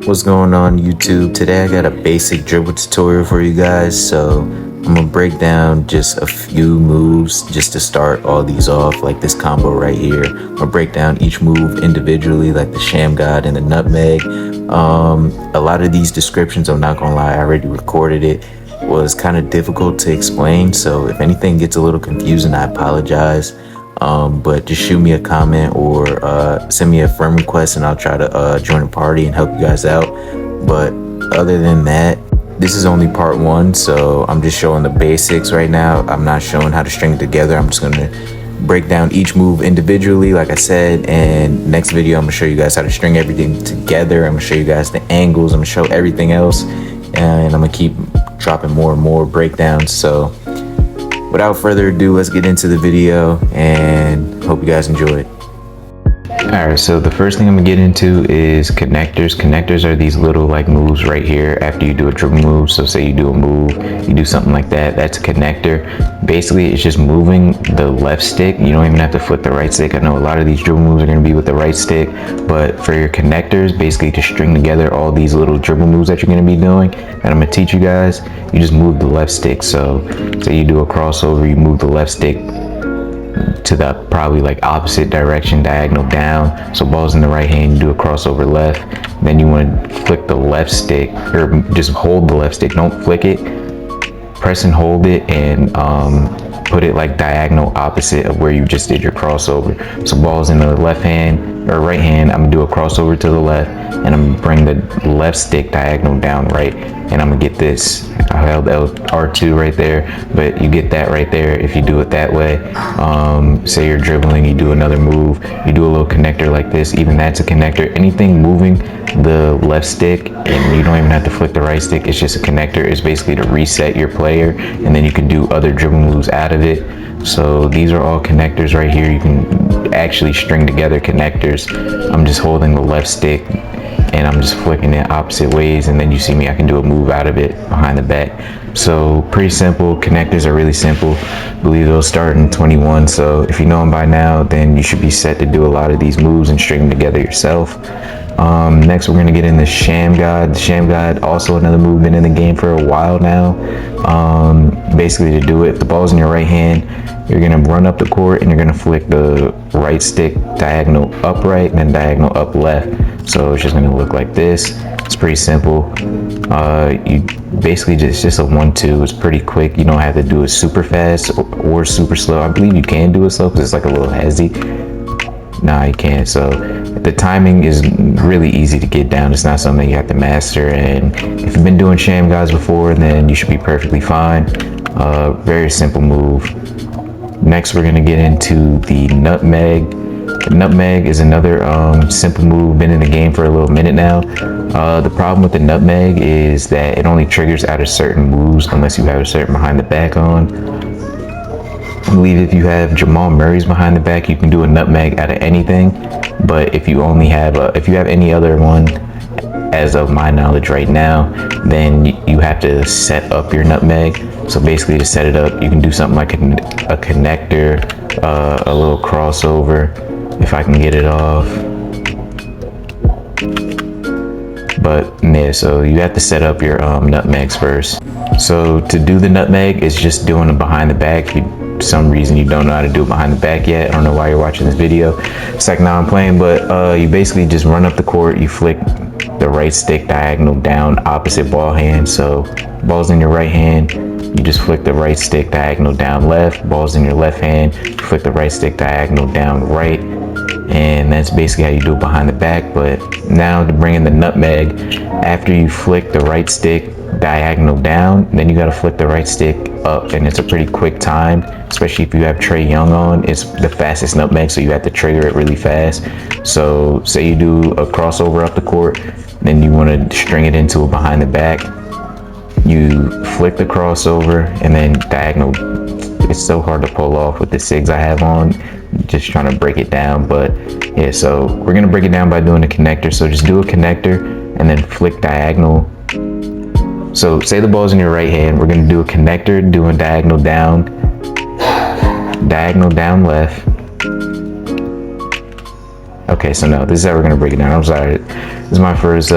What's going on YouTube? Today I got a basic dribble tutorial for you guys. So I'm gonna break down just a few moves just to start all these off, like this combo right here. I'm gonna break down each move individually, like the sham god and the nutmeg. A lot of these descriptions, I'm not gonna lie, I already recorded it. Was kind of difficult to explain, so if anything gets a little confusing, I apologize. But just shoot me a comment or send me a friend request and I'll try to join a party and help you guys out. But other than that, this is only part one, so I'm just showing the basics right now. I'm not showing how to string it together. I'm just gonna break down each move individually, like I said, and next video I'm gonna show you guys how to string everything together. I'm gonna show you guys the angles, I'm gonna show everything else, and I'm gonna keep dropping more and more breakdowns. So without further ado, let's get into the video and hope you guys enjoy it. Alright, so the first thing I'm gonna get into is connectors. Connectors are these little like moves right here after you do a dribble move. So say you do a move, you do something like that, that's a connector. Basically, it's just moving the left stick. You don't even have to flip the right stick. I know a lot of these dribble moves are gonna be with the right stick, but for your connectors, basically to string together all these little dribble moves that you're gonna be doing, that I'm gonna teach you guys, you just move the left stick. So say you do a crossover, you move the left stick to the probably like opposite direction, diagonal down. So ball's in the right hand, you do a crossover left. Then you want to flick the left stick, or just hold the left stick, don't flick it. Press and hold it and put it like diagonal opposite of where you just did your crossover. So ball's in the left hand or right hand, I'm gonna do a crossover to the left and I'm gonna bring the left stick diagonal down right, and I'm gonna get this. I held R2 right there, but you get that right there if you do it that way. Say you're dribbling, you do another move, you do a little connector like this, even that's a connector. Anything moving the left stick, and you don't even have to flick the right stick, it's just a connector. It's basically to reset your player, and then you can do other dribble moves out of it. So these are all connectors right here. You can actually string together connectors. I'm just holding the left stick and I'm just flicking it opposite ways, and then you see me, I can do a move out of it behind the back. So pretty simple. Connectors are really simple. I believe they'll start in 21, so if you know them by now, then you should be set to do a lot of these moves and string them together yourself. Next we're going to get in the sham god. The sham god, also another move, been in the game for a while now. Basically to do it, if the ball's in your right hand, you're going to run up the court and you're going to flick the right stick diagonal up right and then diagonal up left. So it's just going to look like this. It's pretty simple. You basically just a 1-2. It's pretty quick. You don't have to do it super fast or super slow. I believe you can do it slow because it's like a little hezzy. Nah, you can't. So the timing is really easy to get down. It's not something you have to master, and if you've been doing sham guys before, then you should be perfectly fine. Very simple move. Next we're going to get into the nutmeg. Nutmeg is another simple move, been in the game for a little minute now. The problem with the nutmeg is that it only triggers out of certain moves unless you have a certain behind the back on. I believe if you have Jamal Murray's behind the back, you can do a nutmeg out of anything. But if you only have if you have any other one, as of my knowledge right now, then you have to set up your nutmeg. So basically to set it up, you can do something like a connector, a little crossover, if I can get it off. But yeah, so you have to set up your nutmegs first. So to do the nutmeg, it's just doing it behind the back. For some reason you don't know how to do it behind the back yet. I don't know why you're watching this video. It's like now I'm playing, but you basically just run up the court, you flick the right stick diagonal down opposite ball hand. So ball's in your right hand, you just flick the right stick diagonal down left. Ball's in your left hand, you flick the right stick diagonal down right. And that's basically how you do it behind the back. But now to bring in the nutmeg, after you flick the right stick diagonal down, then you got to flick the right stick up, and it's a pretty quick time, especially if you have Trey Young on. It's the fastest nutmeg, so you have to trigger it really fast. So say you do a crossover up the court, then you want to string it into a behind the back, you flick the crossover and then diagonal. It's so hard to pull off with the SIGs I have on, just trying to break it down. But yeah, so we're gonna break it down by doing a connector. So just do a connector and then flick diagonal. So say the ball's in your right hand, we're gonna do a connector, doing diagonal down left, Okay, so no, this is how we're gonna break it down. I'm sorry, this is my first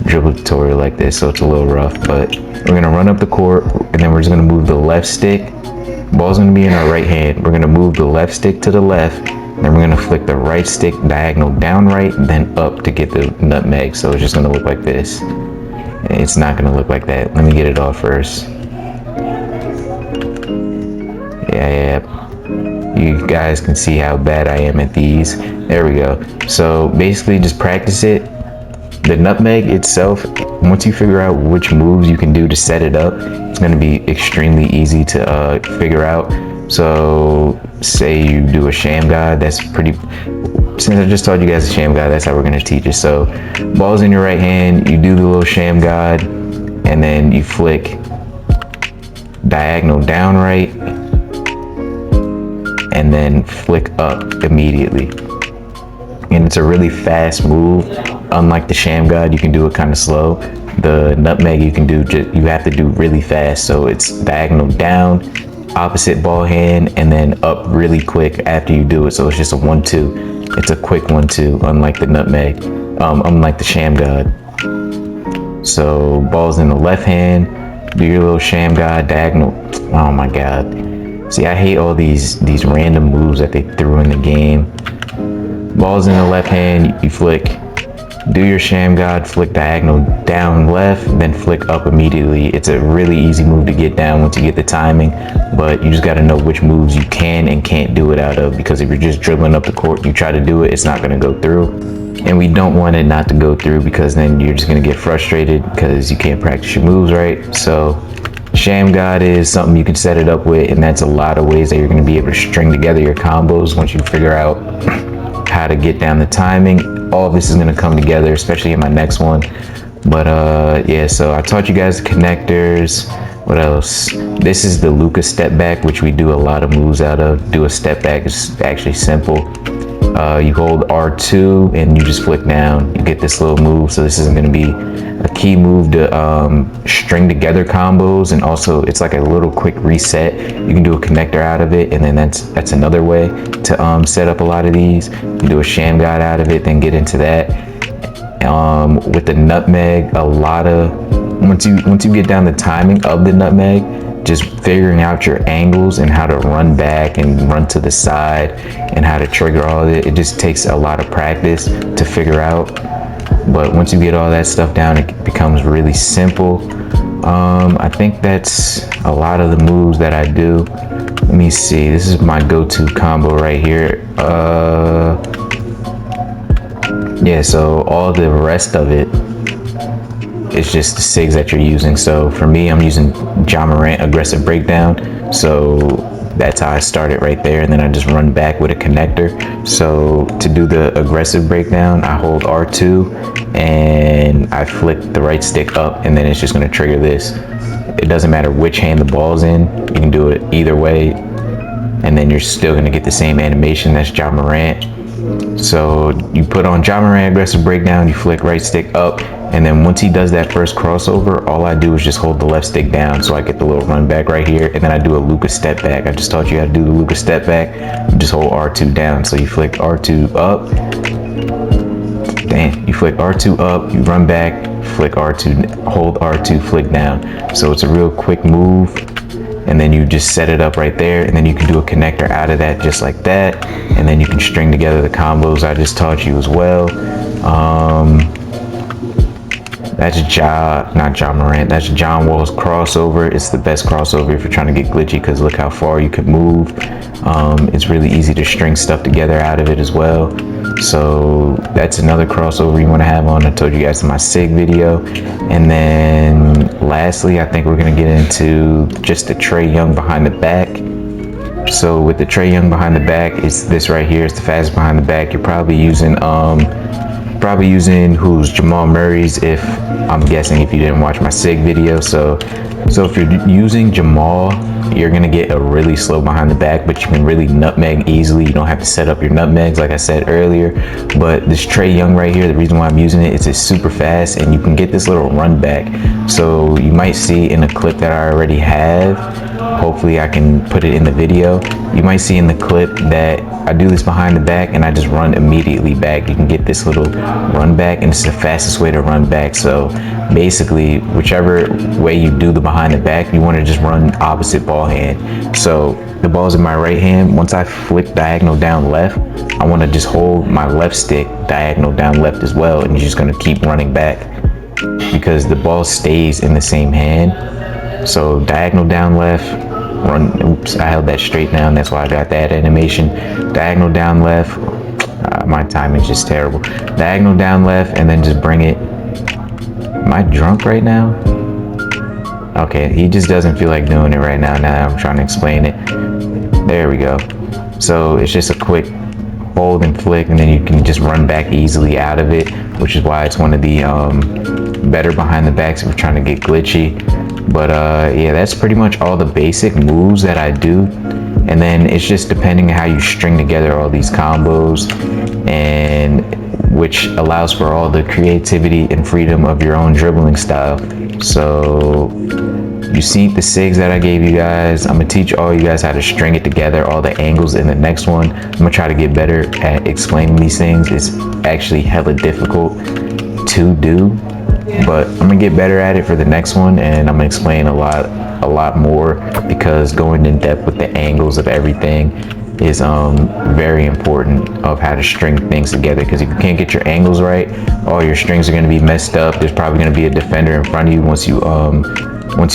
dribble tutorial like this, so it's a little rough, but we're gonna run up the court, and then we're just gonna move the left stick. Ball's gonna be in our right hand. We're gonna move the left stick to the left, then we're gonna flick the right stick diagonal down right, then up to get the nutmeg. So it's just gonna look like this. It's not gonna look like that. Let me get it off first. Yeah. You guys can see how bad I am at these. There we go. So basically just practice it. The nutmeg itself, once you figure out which moves you can do to set it up, it's going to be extremely easy to figure out. So say you do a sham god, that's pretty, since I just taught you guys a sham god, that's how we're going to teach it. So ball's in your right hand, you do the little sham god, and then you flick diagonal down right, and then flick up immediately. And it's a really fast move. Unlike the sham god, you can do it kind of slow. The nutmeg you can do, you have to do really fast. So it's diagonal down, opposite ball hand, and then up really quick after you do it. So it's just a 1-2. It's a quick 1-2, unlike the nutmeg, unlike the sham god. So ball's in the left hand, do your little sham god, diagonal. Oh my God. See, I hate all these random moves that they threw in the game. Ball's in the left hand, you flick, do your sham god, flick diagonal down left, then flick up immediately. It's a really easy move to get down once you get the timing, but you just got to know which moves you can and can't do it out of, because if you're just dribbling up the court, you try to do it, it's not going to go through. And we don't want it not to go through, because then you're just going to get frustrated because you can't practice your moves right. So sham god is something you can set it up with, and that's a lot of ways that you're going to be able to string together your combos once you figure out how to get down the timing. All of this is going to come together, especially in my next one. But yeah, so I taught you guys the connectors. What else? This is the Luka step back, which we do a lot of moves out of. Do a step back is actually simple. You hold R2 and you just flick down. You get this little move. So this is going to be a key move to string together combos, and also it's like a little quick reset. You can do a connector out of it, and then that's another way to set up a lot of these. You do a sham god out of it, then get into that. With the nutmeg, a lot of once you get down the timing of the nutmeg, just figuring out your angles and how to run back and run to the side and how to trigger all of it, it just takes a lot of practice to figure out. But once you get all that stuff down, it becomes really simple. I think that's a lot of the moves that I do. Let me see, this is my go-to combo right here. Yeah, so all the rest of it, it's just the SIGs that you're using. So for me, I'm using Ja Morant aggressive breakdown. So that's how I started right there. And then I just run back with a connector. So to do the aggressive breakdown, I hold R2 and I flick the right stick up, and then it's just gonna trigger this. It doesn't matter which hand the ball's in. You can do it either way. And then you're still gonna get the same animation. That's Ja Morant. So you put on Ja Morant aggressive breakdown, you flick right stick up, and then once he does that first crossover, all I do is just hold the left stick down, so I get the little run back right here, and then I do a Luka step back. I just taught you how to do the Luka step back. You just hold R2 down, so you flick R2 up, you flick R2 up, you run back, flick R2, hold R2, flick down. So it's a real quick move. And then you just set it up right there, and then you can do a connector out of that just like that, and then you can string together the combos I just taught you as well. That's not Ja Morant, that's John Wall's crossover. It's the best crossover if you're trying to get glitchy, because look how far you can move. It's really easy to string stuff together out of it as well. So that's another crossover you want to have on. I told you guys in my SIG video. And then lastly, I think we're going to get into just the Trey Young behind the back. So with the Trey Young behind the back, it's this right here. It's the fastest behind the back. You're probably using Jamal Murray's, if I'm guessing, if you didn't watch my SIG video. So if you're using Jamal, you're gonna get a really slow behind the back, but you can really nutmeg easily. You don't have to set up your nutmegs like I said earlier. But this Trey Young right here, the reason why I'm using it is it's super fast, and you can get this little run back. So you might see in a clip that I already have, hopefully I can put it in the video. You might see in the clip that I do this behind the back and I just run immediately back. You can get this little run back, and it's the fastest way to run back. So basically, whichever way you do the behind the back, you want to just run opposite ball hand. So the ball's in my right hand. Once I flick diagonal down left, I want to just hold my left stick diagonal down left as well, and you're just going to keep running back because the ball stays in the same hand. So diagonal down left, run. Oops, I held that straight down. That's why I got that animation. Diagonal down left. My timing's just terrible. Diagonal down left, and then just bring it. Am I drunk right now? Okay, he just doesn't feel like doing it right now. Now that I'm trying to explain it. There we go. So it's just a quick hold and flick, and then you can just run back easily out of it, which is why it's one of the better behind the backs if we're trying to get glitchy. But yeah, that's pretty much all the basic moves that I do. And then it's just depending on how you string together all these combos, and which allows for all the creativity and freedom of your own dribbling style. So you see the SIGs that I gave you guys. I'm gonna teach all you guys how to string it together, all the angles in the next one. I'm gonna try to get better at explaining these things. It's actually hella difficult to do, but I'm gonna get better at it for the next one, and I'm gonna explain a lot more, because going in depth with the angles of everything is very important of how to string things together. Because if you can't get your angles right, all your strings are going to be messed up. There's probably going to be a defender in front of you once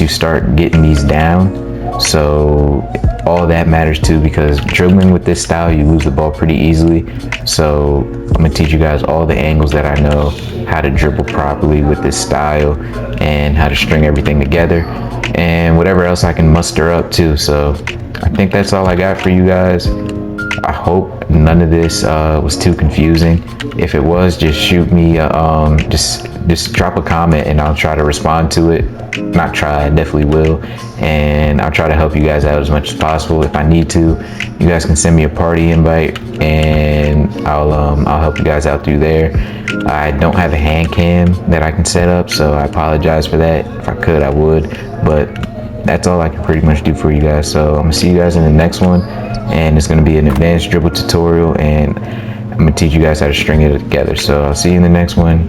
you start getting these down. So all that matters too, because dribbling with this style, you lose the ball pretty easily. So I'm gonna teach you guys all the angles that I know, how to dribble properly with this style, and how to string everything together, and whatever else I can muster up too. So I think that's all I got for you guys. I hope none of this was too confusing. If it was, just shoot me, just drop a comment and I'll try to respond to it. Not try, I definitely will. And I'll try to help you guys out as much as possible. If I need to, you guys can send me a party invite and I'll help you guys out through there. I don't have a hand cam that I can set up, so I apologize for that. If I could, I would, but that's all I can pretty much do for you guys. So I'm gonna see you guys in the next one, and it's gonna be an advanced dribble tutorial, and I'm gonna teach you guys how to string it together. So I'll see you in the next one.